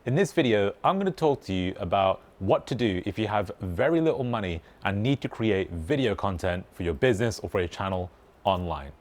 In this video, I'm going to talk to you about what to do if you have very little money and need to create video content for your business or for your channel online.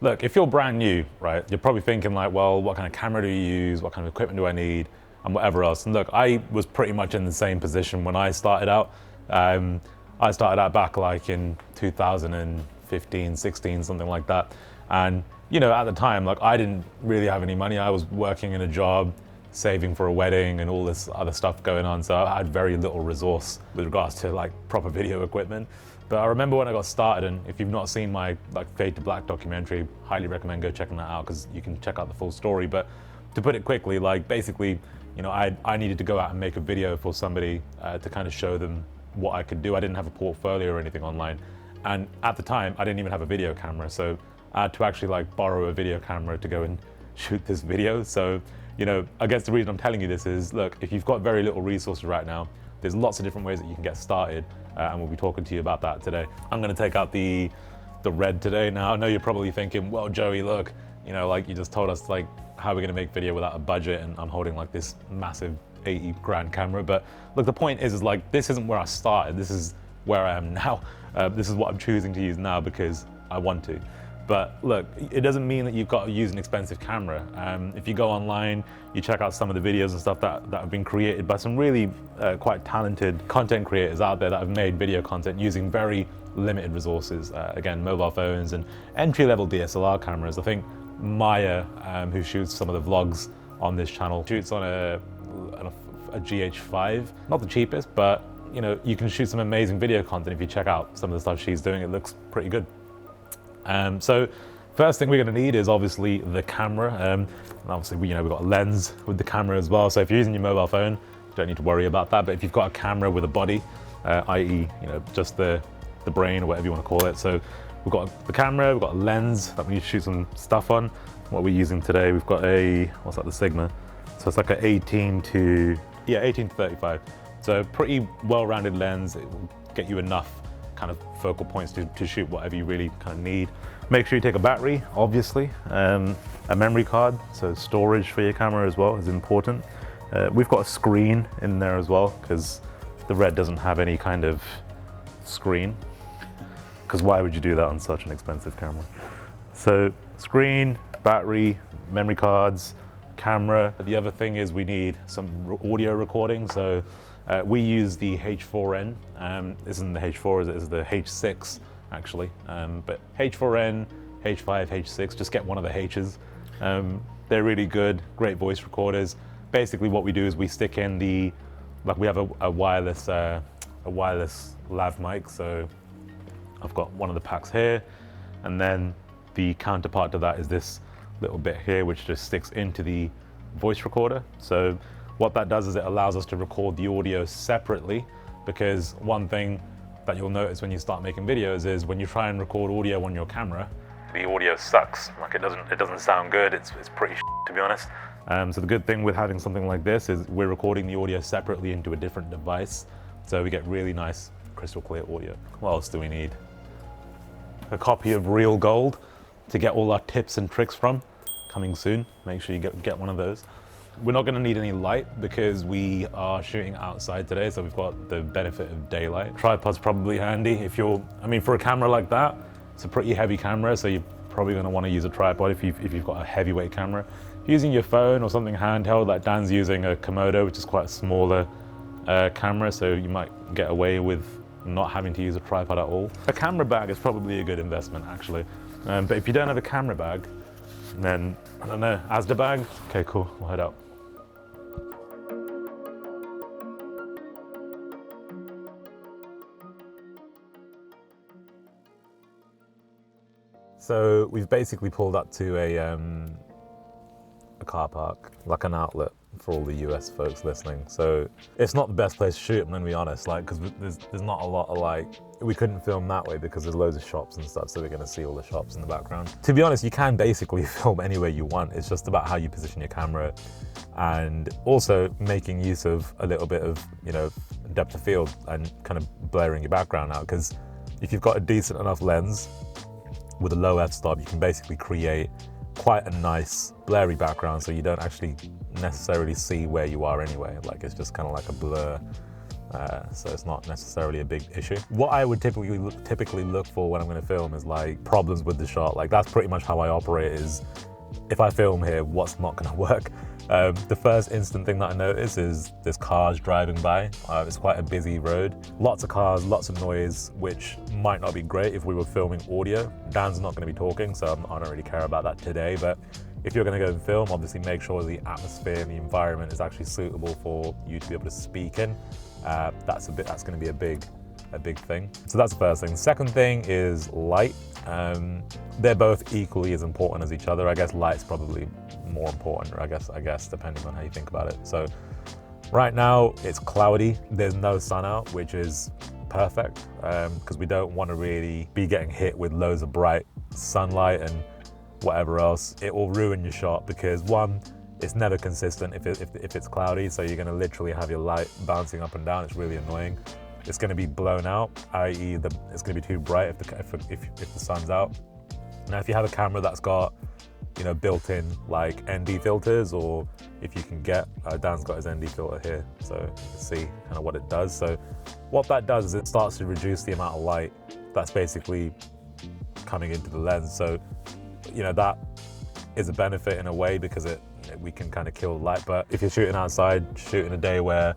Look, if you're brand new, right, you're probably thinking like, well, what kind of camera do you use? What kind of equipment do I need? And whatever else. And look, I was pretty much in the same position when I started out. I started out back like in 2015, 16, something like that. And, you know, at the time, like I didn't really have any money. I was working in a job, saving for a wedding and all this other stuff going on. So I had very little resource with regards to like proper video equipment. But I remember when I got started, and if you've not seen my like Fade to Black documentary, highly recommend go checking that out because you can check out the full story. But to put it quickly, like basically, you know, I needed to go out and make a video for somebody to kind of show them what I could do. I didn't have a portfolio or anything online. And at the time, I didn't even have a video camera. So I had to actually like borrow a video camera to go and shoot this video. So, you know, I guess the reason I'm telling you this is, look, if you've got very little resources right now, there's lots of different ways that you can get started, and we'll be talking to you about that today. I'm going to take out the Red today. Now, I know you're probably thinking, well, Joey, look, you know, like you just told us like how we're going to make video without a budget, and I'm holding like this massive 80 grand camera. But look, the point is like this isn't where I started. This is where I am now. This is what I'm choosing to use now because I want to. But look, it doesn't mean that you've got to use an expensive camera. If you go online, you check out some of the videos and stuff that have been created by some really quite talented content creators out there that have made video content using very limited resources. Again, mobile phones and entry-level DSLR cameras. I think Maya, who shoots some of the vlogs on this channel, shoots on a GH5. Not the cheapest, but you know, you can shoot some amazing video content if you check out some of the stuff she's doing. It looks pretty good. So first thing we're going to need is obviously the camera. And obviously, we've got a lens with the camera as well. So if you're using your mobile phone, you don't need to worry about that. But if you've got a camera with a body, i.e., you know, just the brain or whatever you want to call it. So we've got the camera, we've got a lens that we need to shoot some stuff on. What we're using today, we've got the Sigma. So it's like an 18 to 35. So pretty well-rounded lens. It will get you enough kind of focal points to shoot whatever you really kind of need. Make sure you take a battery, obviously, a memory card, so storage for your camera as well is important. We've got a screen in there as well because the Red doesn't have any kind of screen, because why would you do that on such an expensive camera? So screen, battery, memory cards, camera. The other thing is we need some audio recording. So we use the H4n. This isn't the H4, it's the H6 actually. But H4n, H5, H6, just get one of the H's. They're really good, great voice recorders. Basically what we do is we stick in we have a wireless lav mic. So I've got one of the packs here, and then the counterpart to that is this little bit here, which just sticks into the voice recorder. So what that does is it allows us to record the audio separately, because one thing that you'll notice when you start making videos is when you try and record audio on your camera, the audio sucks. Like it doesn't sound good. It's pretty to be honest. So the good thing with having something like this is we're recording the audio separately into a different device, so we get really nice crystal clear audio. What else do we need? A copy of Real Gold to get all our tips and tricks from, coming soon. Make sure you get one of those. We're not going to need any light because we are shooting outside today, so we've got the benefit of daylight. Tripod's probably handy for a camera like that. It's a pretty heavy camera, so you're probably going to want to use a tripod if you've got a heavyweight camera. Using your phone or something handheld, like Dan's using a Komodo, which is quite a smaller camera, so you might get away with not having to use a tripod at all. A camera bag is probably a good investment actually, but if you don't have a camera bag, then I don't know, Asda bag. Okay, cool, we'll head out. So we've basically pulled up to a car park, like an outlet for all the US folks listening. So it's not the best place to shoot, I'm gonna be honest, like, because there's not a lot of like, we couldn't film that way because there's loads of shops and stuff, so we're gonna see all the shops in the background. To be honest, you can basically film anywhere you want. It's just about how you position your camera and also making use of a little bit of, you know, depth of field and kind of blurring your background out, because if you've got a decent enough lens with a low f-stop, you can basically create quite a nice blurry background so you don't actually necessarily see where you are anyway. Like, it's just kind of like a blur, so it's not necessarily a big issue. What I would typically look for when I'm going to film is like problems with the shot. Like, that's pretty much how I operate, is if I film here, what's not going to work? The first instant thing that I notice is there's cars driving by. It's quite a busy road. Lots of cars, lots of noise, which might not be great if we were filming audio. Dan's not going to be talking, so I don't really care about that today. But if you're going to go and film, obviously make sure the atmosphere and the environment is actually suitable for you to be able to speak in. That's going to be a big thing. So that's the first thing. The second thing is light. They're both equally as important as each other. I guess light's probably more important, I guess depending on how you think about it. So right now it's cloudy, there's no sun out, which is perfect, because we don't want to really be getting hit with loads of bright sunlight and whatever else. It will ruin your shot, because one, it's never consistent if it's cloudy, so you're going to literally have your light bouncing up and down. It's really annoying. It's going to be blown out, i.e. it's going to be too bright if the sun's out. Now, if you have a camera that's got, you know, built-in like ND filters, or if you can get, Dan's got his ND filter here, so you can see kind of what it does. So what that does is it starts to reduce the amount of light that's basically coming into the lens. So, you know, that is a benefit in a way, because we can kind of kill the light. But if you're shooting outside, shooting a day where,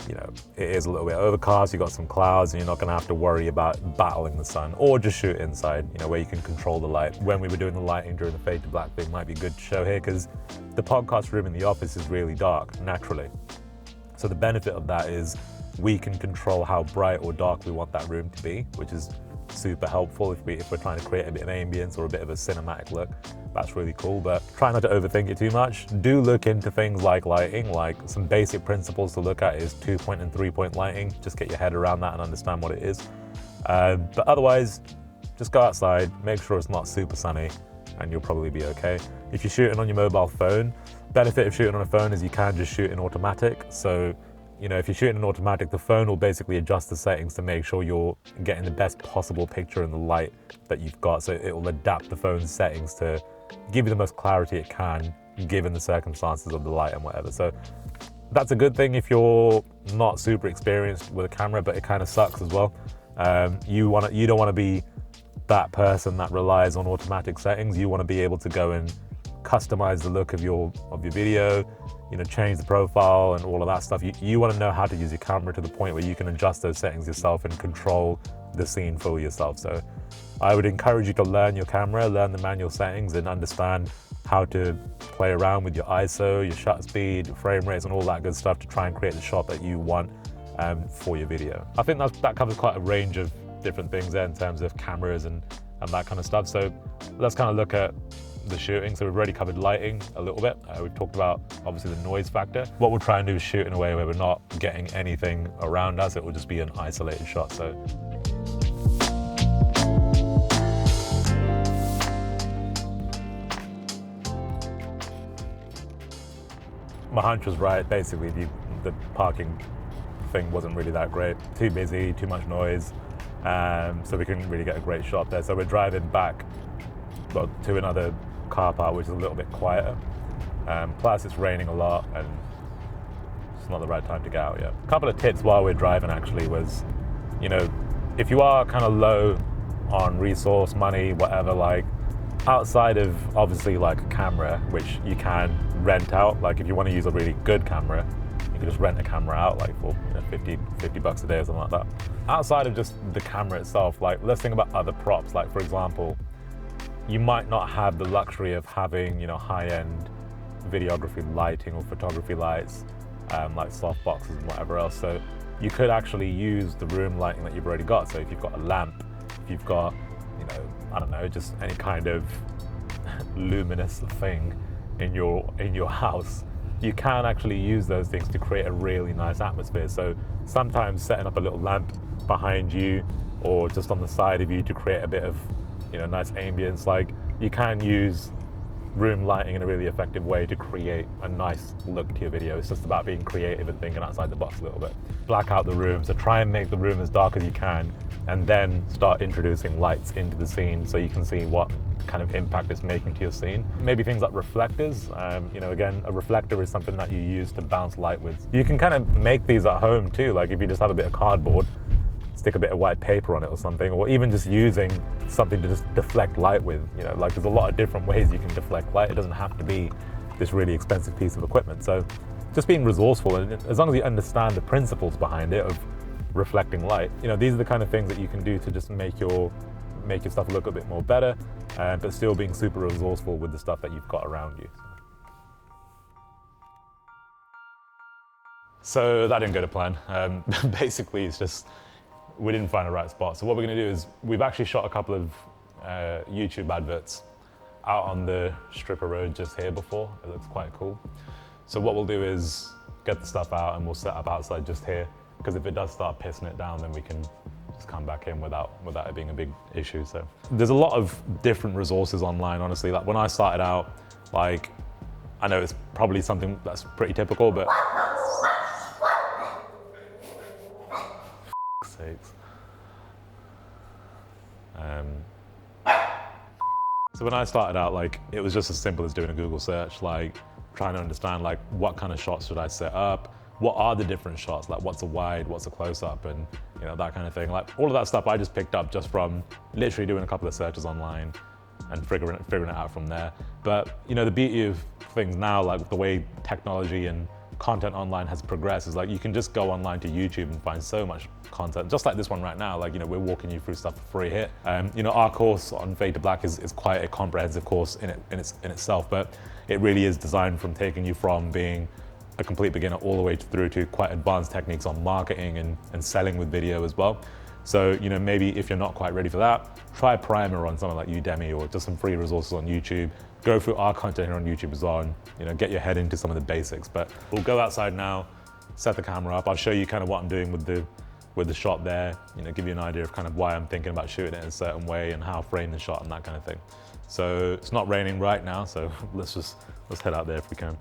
you know, it is a little bit overcast, you've got some clouds, and you're not going to have to worry about battling the sun, or just shoot inside, you know, where you can control the light. When we were doing the lighting during the fade to black thing, might be good to show here, because the podcast room in the office is really dark naturally. So the benefit of that is we can control how bright or dark we want that room to be, which is super helpful if we're trying to create a bit of ambience or a bit of a cinematic look. That's really cool, but try not to overthink it too much. Do look into things like lighting. Like, some basic principles to look at is 2-point and 3-point lighting. Just get your head around that and understand what it is. But otherwise, just go outside, make sure it's not super sunny, and you'll probably be okay. If you're shooting on your mobile phone, benefit of shooting on a phone is you can just shoot in automatic. So, you know, if you're shooting in automatic, the phone will basically adjust the settings to make sure you're getting the best possible picture in the light that you've got. So it will adapt the phone's settings to give you the most clarity it can, given the circumstances of the light and whatever. So that's a good thing if you're not super experienced with a camera, but it kind of sucks as well. You don't want to be that person that relies on automatic settings. You want to be able to go and customize the look of your video, you know, change the profile and all of that stuff. You want to know how to use your camera to the point where you can adjust those settings yourself and control the scene for yourself. So I would encourage you to learn your camera, learn the manual settings, and understand how to play around with your ISO, your shutter speed, frame rates, and all that good stuff to try and create the shot that you want for your video. I think that covers quite a range of different things there in terms of cameras and that kind of stuff. So let's kind of look at the shooting. So we've already covered lighting a little bit. We've talked about obviously the noise factor. What we'll try and do is shoot in a way where we're not getting anything around us. It will just be an isolated shot. So my hunch was right. Basically, the parking thing wasn't really that great. Too busy, too much noise, so we couldn't really get a great shot there. So we're driving back, well, to another car park, which is a little bit quieter. Plus, it's raining a lot, and it's not the right time to get out yet. A couple of tips while we're driving actually was, you know, if you are kind of low on resource, money, whatever, like, outside of obviously like a camera, which you can rent out, like if you want to use a really good camera, you can just rent a camera out like for, you know, 50 bucks a day or something like that. Outside of just the camera itself, like, let's think about other props. Like, for example, you might not have the luxury of having, you know, high-end videography lighting or photography lights, like soft boxes and whatever else. So you could actually use the room lighting that you've already got. So if you've got a lamp, if you've got, you know, I don't know, just any kind of luminous thing in your house, you can actually use those things to create a really nice atmosphere. So sometimes setting up a little lamp behind you or just on the side of you to create a bit of, nice ambience. Like, you can use room lighting in a really effective way to create a nice look to your video. It's just about being creative and thinking outside the box a little bit. Black out the room, so try and make the room as dark as you can, and then start introducing lights into the scene so you can see what kind of impact it's making to your scene. Maybe things like reflectors. Again, a reflector is something that you use to bounce light with. You can kind of make these at home too, like if you just have a bit of cardboard, stick a bit of white paper on it or something, or even just using something to just deflect light with. Like there's a lot of different ways you can deflect light. It doesn't have to be this really expensive piece of equipment. So just being resourceful, and as long as you understand the principles behind it of reflecting light, these are the kind of things that you can do to just make your stuff look a bit more better, but still being super resourceful with the stuff that you've got around you. So that didn't go to plan. Basically, it's just we didn't find the right spot. So what we're going to do is we've actually shot a couple of YouTube adverts out on the strip of road just here before. It looks quite cool. So what we'll do is get the stuff out and we'll set up outside just here, because if it does start pissing it down, then we can just come back in without it being a big issue. So there's a lot of different resources online, honestly. Like when I started out, like, I know it's probably something that's pretty typical, but sakes. So when I started out, like, it was just as simple as doing a Google search, like trying to understand like what kind of shots should I set up, what are the different shots, like what's a wide, what's a close-up, and that kind of thing. Like all of that stuff I just picked up just from literally doing a couple of searches online and figuring it out from there. But the beauty of things now, like the way technology and content online has progressed, is like you can just go online to YouTube and find so much content, just like this one right now. Like, we're walking you through stuff for free here. Our course on Fade to Black is quite a comprehensive course in itself, but it really is designed from taking you from being a complete beginner all the way through to quite advanced techniques on marketing and selling with video as well. So, maybe if you're not quite ready for that, try a primer on something like Udemy or just some free resources on YouTube. Go through our content here on YouTube as well, and get your head into some of the basics. But we'll go outside now, set the camera up. I'll show you kind of what I'm doing with the shot there, give you an idea of kind of why I'm thinking about shooting it in a certain way and how I frame the shot and that kind of thing. So it's not raining right now, so let's head out there if we can.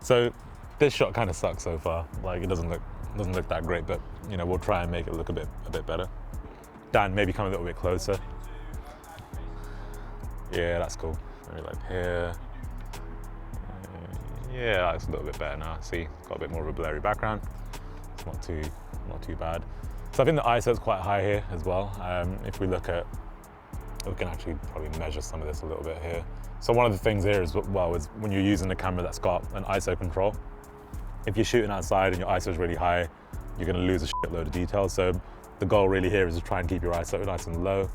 So this shot kind of sucks so far. Like, it doesn't look that great, but we'll try and make it look a bit better. Dan, maybe come a little bit closer. Yeah, that's cool. Maybe like here. Yeah, that's a little bit better now. See, got a bit more of a blurry background. It's not too bad. So I think the ISO is quite high here as well. If we look at, we can actually probably measure some of this a little bit here. So one of the things here is when you're using a camera that's got an ISO control, if you're shooting outside and your ISO is really high, you're going to lose a shitload of detail. So the goal really here is to try and keep your ISO nice and low,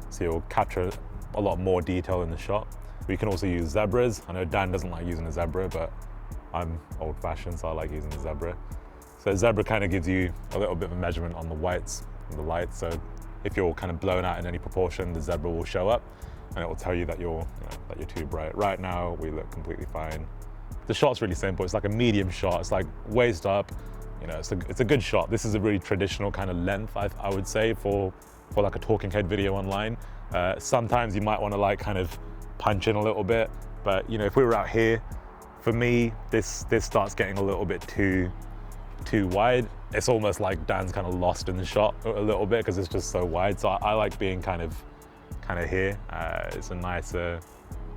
so you'll capture a lot more detail in the shot. We can also use zebras. I know Dan doesn't like using a zebra, but I'm old-fashioned, so I like using the zebra. So zebra kind of gives you a little bit of a measurement on the whites and the lights. So if you're kind of blown out in any proportion, the zebra will show up, and it will tell you that you're too bright. Right now, we look completely fine. The shot's really simple. It's like a medium shot. It's like waist up. It's a good shot. This is a really traditional kind of length, I would say, for like a talking head video online. Sometimes you might want to like kind of punch in a little bit, but if we were out here, for me, this starts getting a little bit too wide. It's almost like Dan's kind of lost in the shot a little bit because it's just so wide. So I like being kind of here. It's a nicer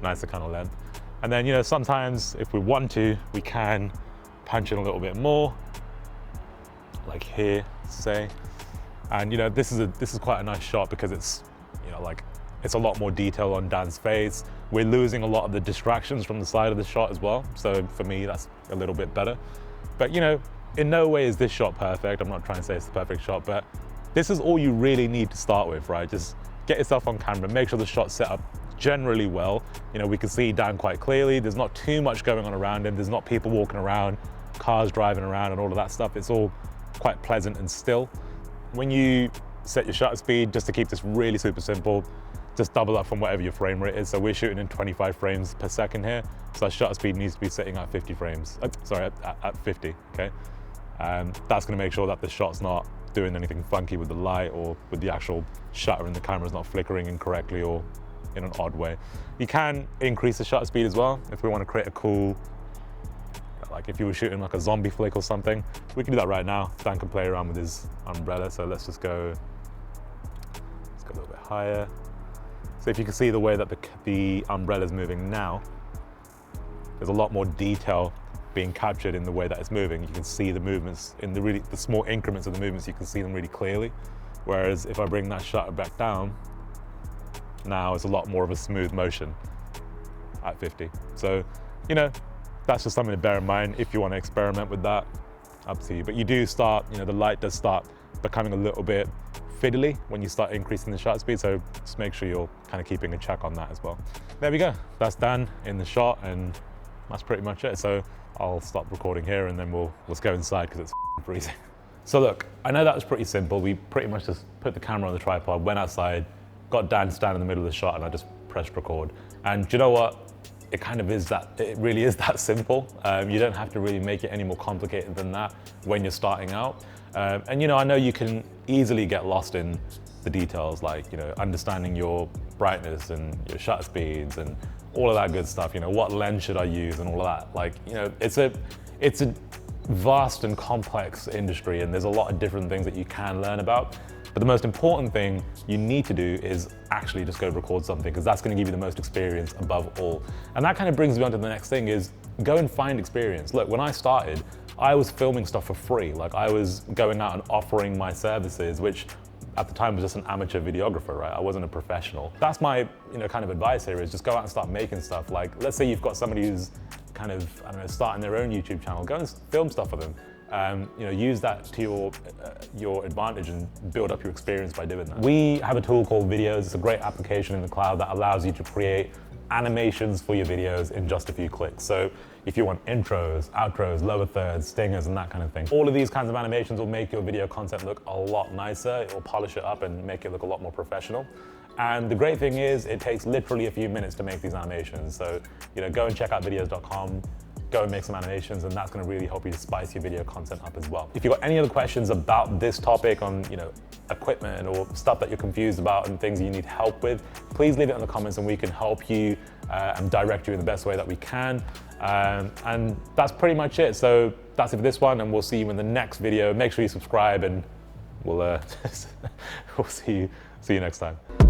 kind of length. And then sometimes if we want to, we can punch in a little bit more, like here, say. And this is quite a nice shot because it's it's a lot more detail on Dan's face. We're losing a lot of the distractions from the side of the shot as well. So for me, that's a little bit better. But in no way is this shot perfect. I'm not trying to say it's the perfect shot, but this is all you really need to start with, right? Just get yourself on camera, make sure the shot's set up generally well. We can see Dan quite clearly. There's not too much going on around him. There's not people walking around, cars driving around and all of that stuff. It's all quite pleasant and still. When you set your shutter speed, just to keep this really super simple, just double up from whatever your frame rate is. So we're shooting in 25 frames per second here. So our shutter speed needs to be sitting at 50 frames, at 50, okay? That's gonna make sure that the shot's not doing anything funky with the light or with the actual shutter and the camera's not flickering incorrectly or in an odd way. You can increase the shutter speed as well if we wanna create a cool, like if you were shooting like a zombie flick or something, we can do that right now. Dan can play around with his umbrella. So let's go a little bit higher. So if you can see the way that the umbrella is moving now, there's a lot more detail being captured in the way that it's moving. You can see the movements in the small increments of the movements, you can see them really clearly. Whereas if I bring that shutter back down, now it's a lot more of a smooth motion at 50. So, you know, that's just something to bear in mind if you want to experiment with that, up to you. But you do start, you know, the light does start becoming a little bit fiddly when you start increasing the shutter speed, so just make sure you're kind of keeping a check on that as well. There we go, that's Dan in the shot, and that's pretty much it. So I'll stop recording here and then let's go inside because it's freezing. So look, I know that was pretty simple. We pretty much just put the camera on the tripod, went outside, got Dan to stand in the middle of the shot, and I just pressed record. And do you know what? It really is that simple. You don't have to really make it any more complicated than that when you're starting out. And you know, I know you can easily get lost in the details, like, you know, understanding your brightness and your shutter speeds and all of that good stuff. You know, what lens should I use and all of that. Like, you know, it's a vast and complex industry, and there's a lot of different things that you can learn about. But the most important thing you need to do is actually just go record something, because that's going to give you the most experience above all. And that kind of brings me on to the next thing, is go and find experience. Look, when I started, I was filming stuff for free. Like, I was going out and offering my services, which at the time was just an amateur videographer, right? I wasn't a professional. That's my, you know, kind of advice here, is just go out and start making stuff. Like, let's say you've got somebody who's kind of, I don't know, starting their own YouTube channel, go and film stuff for them. You know, use that to your advantage and build up your experience by doing that. We have a tool called Videos. It's a great application in the cloud that allows you to create animations for your videos in just a few clicks. So if you want intros, outros, lower thirds, stingers, and that kind of thing, all of these kinds of animations will make your video content look a lot nicer. It will polish it up and make it look a lot more professional. And the great thing is, it takes literally a few minutes to make these animations. So, you know, go and check out videos.com. Go and make some animations, and that's going to really help you to spice your video content up as well. If you've got any other questions about this topic on, you know, equipment or stuff that you're confused about and things you need help with, please leave it in the comments and we can help you and direct you in the best way that we can. And that's pretty much it. So that's it for this one, and we'll see you in the next video. Make sure you subscribe, and we'll see you next time.